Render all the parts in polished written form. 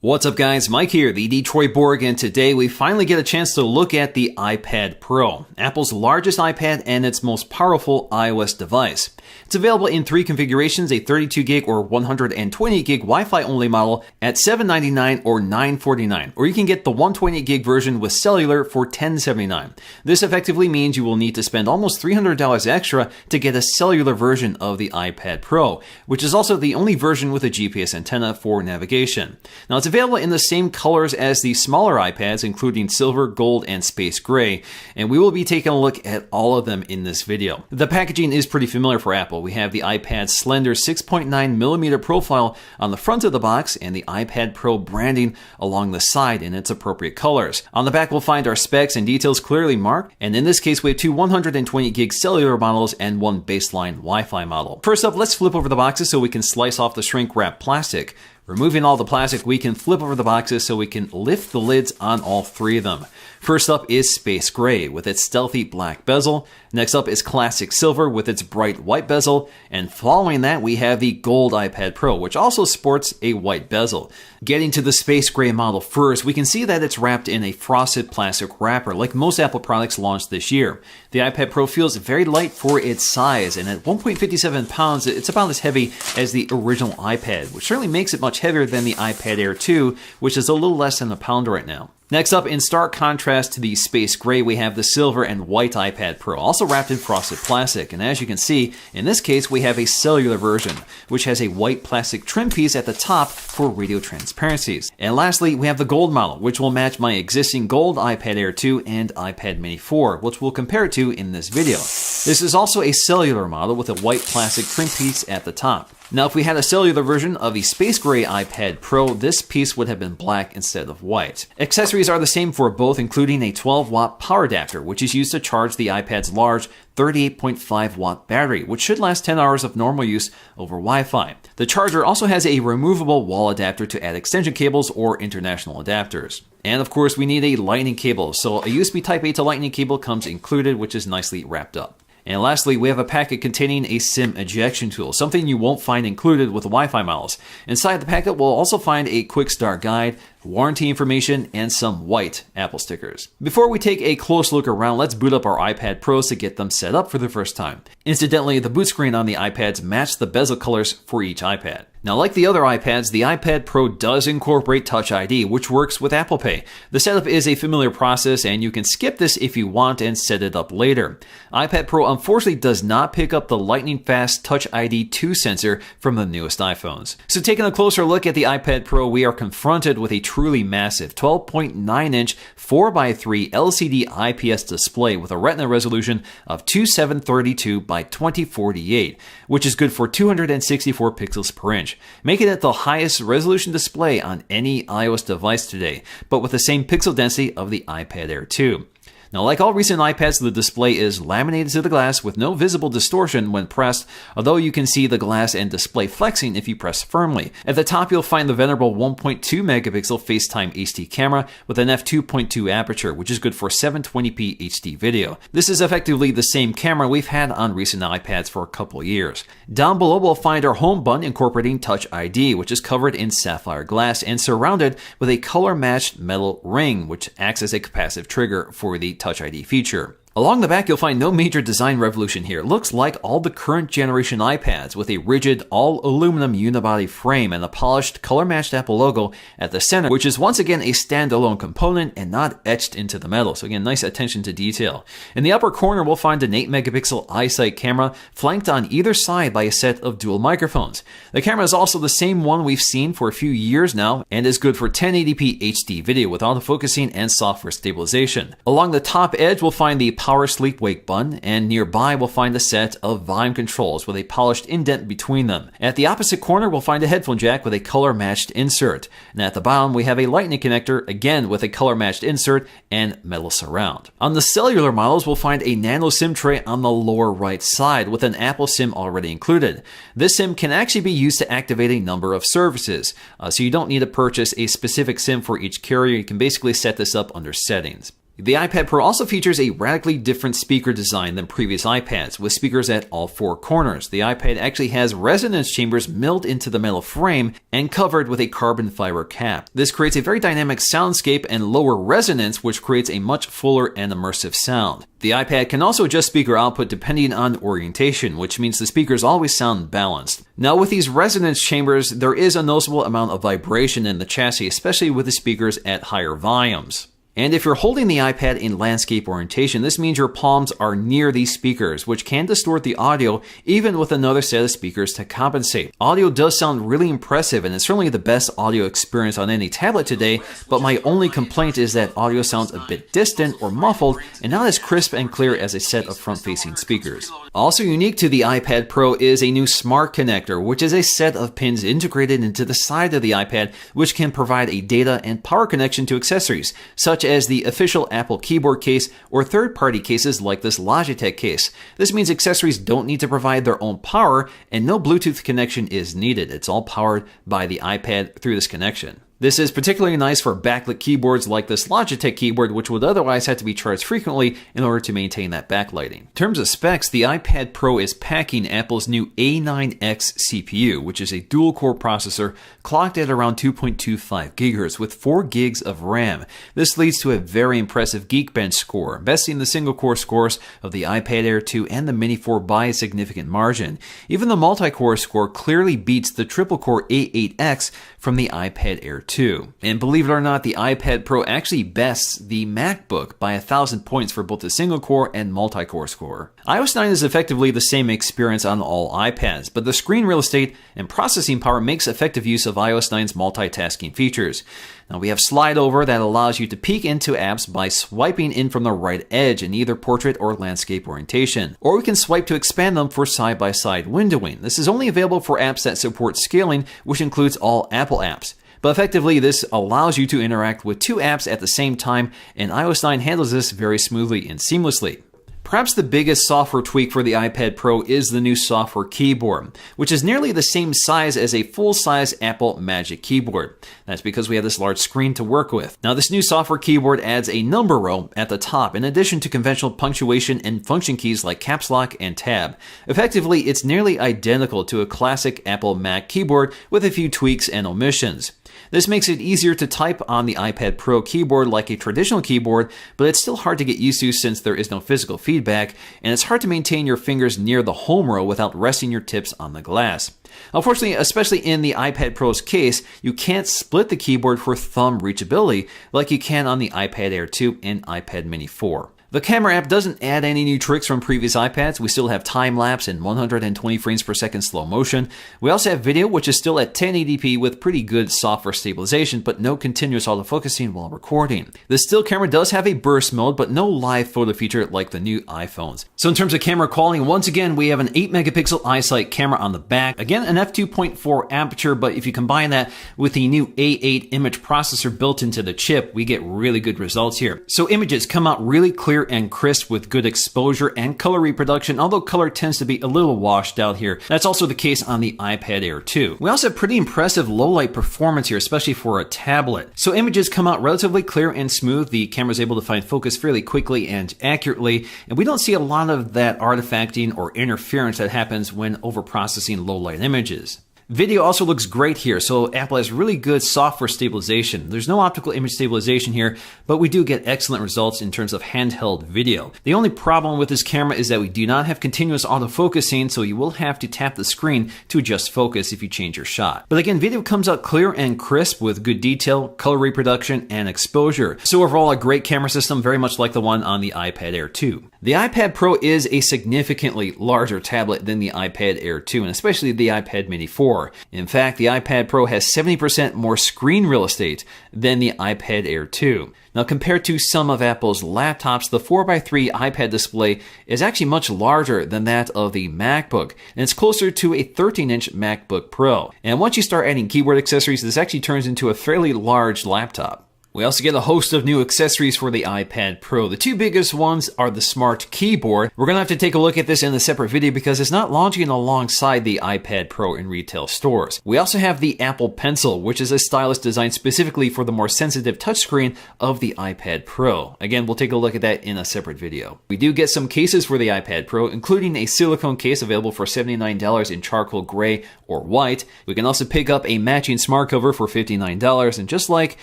What's up guys, Mike here, the Detroit Borg, and today we finally get a chance to look at the iPad Pro, Apple's largest iPad and its most powerful iOS device. It's available in three configurations, a 32GB or 128GB Wi-Fi only model at $799 or $949, or you can get the 128GB version with cellular for $1079. This effectively means you will need to spend almost $300 extra to get a cellular version of the iPad Pro, which is also the only version with a GPS antenna for navigation. Now it's available in the same colors as the smaller iPads, including silver, gold, and space gray, and we will be taking a look at all of them in this video. The packaging is pretty familiar for Apple. We have the iPad's slender 6.9mm profile on the front of the box and the iPad Pro branding along the side in its appropriate colors. On the back we'll find our specs and details clearly marked, and in this case we have two 120GB cellular models and one baseline Wi-Fi model. First up, let's flip over the boxes so we can slice off the shrink wrap plastic. Removing all the plastic, we can flip over the boxes so we can lift the lids on all three of them. First up is Space Gray with its stealthy black bezel. Next up is Classic Silver with its bright white bezel. And following that, we have the Gold iPad Pro, which also sports a white bezel. Getting to the Space Gray model first, we can see that it's wrapped in a frosted plastic wrapper, like most Apple products launched this year. The iPad Pro feels very light for its size, and at 1.57 pounds, it's about as heavy as the original iPad, which certainly makes it much heavier than the iPad Air 2, which is a little less than a pound right now. Next up, in stark contrast to the Space Gray, we have the silver and white iPad Pro, also wrapped in frosted plastic. And as you can see, in this case, we have a cellular version, which has a white plastic trim piece at the top for radio transparencies. And lastly, we have the gold model, which will match my existing gold iPad Air 2 and iPad Mini 4, which we'll compare it to in this video. This is also a cellular model with a white plastic trim piece at the top. Now, if we had a cellular version of the Space Gray iPad Pro, this piece would have been black instead of white. Accessories are the same for both, including a 12-watt power adapter, which is used to charge the iPad's large 38.5-watt battery, which should last 10 hours of normal use over Wi-Fi. The charger also has a removable wall adapter to add extension cables or international adapters. And of course, we need a lightning cable, so a USB Type-A to lightning cable comes included, which is nicely wrapped up. And lastly, we have a packet containing a SIM ejection tool, something you won't find included with the Wi-Fi models. Inside the packet, we'll also find a quick start guide, warranty information, and some white Apple stickers. Before we take a close look around, let's boot up our iPad Pros to get them set up for the first time. Incidentally, the boot screen on the iPads match the bezel colors for each iPad. Now, like the other iPads, the iPad Pro does incorporate Touch ID, which works with Apple Pay. The setup is a familiar process, and you can skip this if you want and set it up later. iPad Pro unfortunately does not pick up the lightning-fast Touch ID 2 sensor from the newest iPhones. So taking a closer look at the iPad Pro, we are confronted with a truly massive 12.9-inch 4x3 LCD IPS display with a Retina resolution of 2732 by 2048, which is good for 264 pixels per inch, making it the highest resolution display on any iOS device today, but with the same pixel density of the iPad Air 2. Now, like all recent iPads, the display is laminated to the glass with no visible distortion when pressed, although you can see the glass and display flexing if you press firmly. At the top, you'll find the venerable 1.2 megapixel FaceTime HD camera with an f2.2 aperture, which is good for 720p HD video. This is effectively the same camera we've had on recent iPads for a couple years. Down below, we'll find our home button incorporating Touch ID, which is covered in sapphire glass and surrounded with a color-matched metal ring, which acts as a capacitive trigger for the Touch ID feature. Along the back, you'll find no major design revolution here. It looks like all the current generation iPads with a rigid all-aluminum unibody frame and a polished color-matched Apple logo at the center, which is once again a standalone component and not etched into the metal. So again, nice attention to detail. In the upper corner, we'll find an 8-megapixel iSight camera flanked on either side by a set of dual microphones. The camera is also the same one we've seen for a few years now and is good for 1080p HD video with autofocusing and software stabilization. Along the top edge, we'll find the power sleep wake button, and nearby we'll find a set of volume controls with a polished indent between them. At the opposite corner, we'll find a headphone jack with a color-matched insert. And at the bottom, we have a lightning connector, again with a color-matched insert and metal surround. On the cellular models, we'll find a nano SIM tray on the lower right side with an Apple SIM already included. This SIM can actually be used to activate a number of services, so you don't need to purchase a specific SIM for each carrier. You can basically set this up under settings. The iPad Pro also features a radically different speaker design than previous iPads, with speakers at all four corners. The iPad actually has resonance chambers milled into the metal frame and covered with a carbon fiber cap. This creates a very dynamic soundscape and lower resonance, which creates a much fuller and immersive sound. The iPad can also adjust speaker output depending on orientation, which means the speakers always sound balanced. Now, with these resonance chambers, there is a noticeable amount of vibration in the chassis, especially with the speakers at higher volumes. And if you're holding the iPad in landscape orientation, this means your palms are near these speakers, which can distort the audio even with another set of speakers to compensate. Audio does sound really impressive, and it's certainly the best audio experience on any tablet today, but my only complaint is that audio sounds a bit distant or muffled and not as crisp and clear as a set of front-facing speakers. Also unique to the iPad Pro is a new Smart Connector, which is a set of pins integrated into the side of the iPad, which can provide a data and power connection to accessories, such as the official Apple keyboard case or third-party cases like this Logitech case. This means accessories don't need to provide their own power and no Bluetooth connection is needed. It's all powered by the iPad through this connection. This is particularly nice for backlit keyboards like this Logitech keyboard, which would otherwise have to be charged frequently in order to maintain that backlighting. In terms of specs, the iPad Pro is packing Apple's new A9X CPU, which is a dual-core processor clocked at around 2.25 GHz with 4 gigs of RAM. This leads to a very impressive Geekbench score, besting the single-core scores of the iPad Air 2 and the Mini 4 by a significant margin. Even the multi-core score clearly beats the triple-core A8X from the iPad Air 2. And believe it or not, the iPad Pro actually bests the MacBook by 1,000 points for both the single-core and multi-core score. iOS 9 is effectively the same experience on all iPads, but the screen real estate and processing power makes effective use of iOS 9's multitasking features. Now we have slide over that allows you to peek into apps by swiping in from the right edge in either portrait or landscape orientation. Or we can swipe to expand them for side-by-side windowing. This is only available for apps that support scaling, which includes all Apple apps. But effectively, this allows you to interact with two apps at the same time, and iOS 9 handles this very smoothly and seamlessly. Perhaps the biggest software tweak for the iPad Pro is the new software keyboard, which is nearly the same size as a full-size Apple Magic Keyboard. That's because we have this large screen to work with. Now, this new software keyboard adds a number row at the top, in addition to conventional punctuation and function keys like Caps Lock and Tab. Effectively, it's nearly identical to a classic Apple Mac keyboard with a few tweaks and omissions. This makes it easier to type on the iPad Pro keyboard like a traditional keyboard, but it's still hard to get used to since there is no physical feedback, and it's hard to maintain your fingers near the home row without resting your tips on the glass. Unfortunately, especially in the iPad Pro's case, you can't split the keyboard for thumb reachability like you can on the iPad Air 2 and iPad Mini 4. The camera app doesn't add any new tricks from previous iPads. We still have time-lapse and 120 frames per second slow motion. We also have video, which is still at 1080p with pretty good software stabilization, but no continuous autofocusing while recording. The still camera does have a burst mode, but no live photo feature like the new iPhones. So in terms of camera quality, once again, we have an 8-megapixel iSight camera on the back. Again, an f2.4 aperture, but if you combine that with the new A8 image processor built into the chip, we get really good results here. So images come out really clear and crisp with good exposure and color reproduction, although color tends to be a little washed out here. That's also the case on the iPad Air 2. We also have pretty impressive low light performance here, especially for a tablet. So images come out relatively clear and smooth. The camera is able to find focus fairly quickly and accurately, and we don't see a lot of that artifacting or interference that happens when overprocessing low light images. Video also looks great here, so Apple has really good software stabilization. There's no optical image stabilization here, but we do get excellent results in terms of handheld video. The only problem with this camera is that we do not have continuous autofocusing, so you will have to tap the screen to adjust focus if you change your shot. But again, video comes out clear and crisp with good detail, color reproduction, and exposure. So overall, a great camera system, very much like the one on the iPad Air 2. The iPad Pro is a significantly larger tablet than the iPad Air 2, and especially the iPad Mini 4. In fact, the iPad Pro has 70% more screen real estate than the iPad Air 2. Now, compared to some of Apple's laptops, the 4x3 iPad display is actually much larger than that of the MacBook, and it's closer to a 13-inch MacBook Pro. And once you start adding keyboard accessories, this actually turns into a fairly large laptop. We also get a host of new accessories for the iPad Pro. The two biggest ones are the Smart Keyboard. We're going to have to take a look at this in a separate video because it's not launching alongside the iPad Pro in retail stores. We also have the Apple Pencil, which is a stylus designed specifically for the more sensitive touchscreen of the iPad Pro. Again, we'll take a look at that in a separate video. We do get some cases for the iPad Pro, including a silicone case available for $79 in charcoal gray or white. We can also pick up a matching smart cover for $59, and just like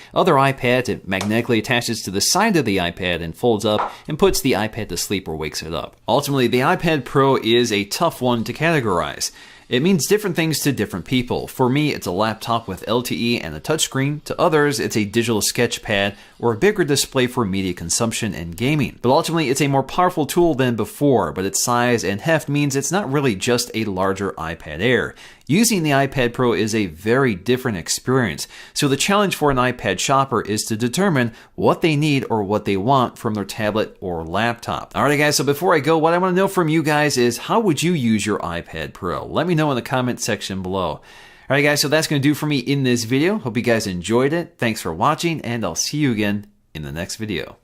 other iPads, it magnetically attaches to the side of the iPad and folds up and puts the iPad to sleep or wakes it up. Ultimately, the iPad Pro is a tough one to categorize. It means different things to different people. For me, it's a laptop with LTE and a touchscreen. To others, it's a digital sketch pad or a bigger display for media consumption and gaming. But ultimately, it's a more powerful tool than before, but its size and heft means it's not really just a larger iPad Air. Using the iPad Pro is a very different experience, so the challenge for an iPad shopper is to determine what they need or what they want from their tablet or laptop. Alright guys, so before I go, what I want to know from you guys is how would you use your iPad Pro? Let me know in the comment section below. Alright guys, so that's going to do for me in this video. Hope you guys enjoyed it. Thanks for watching, and I'll see you again in the next video.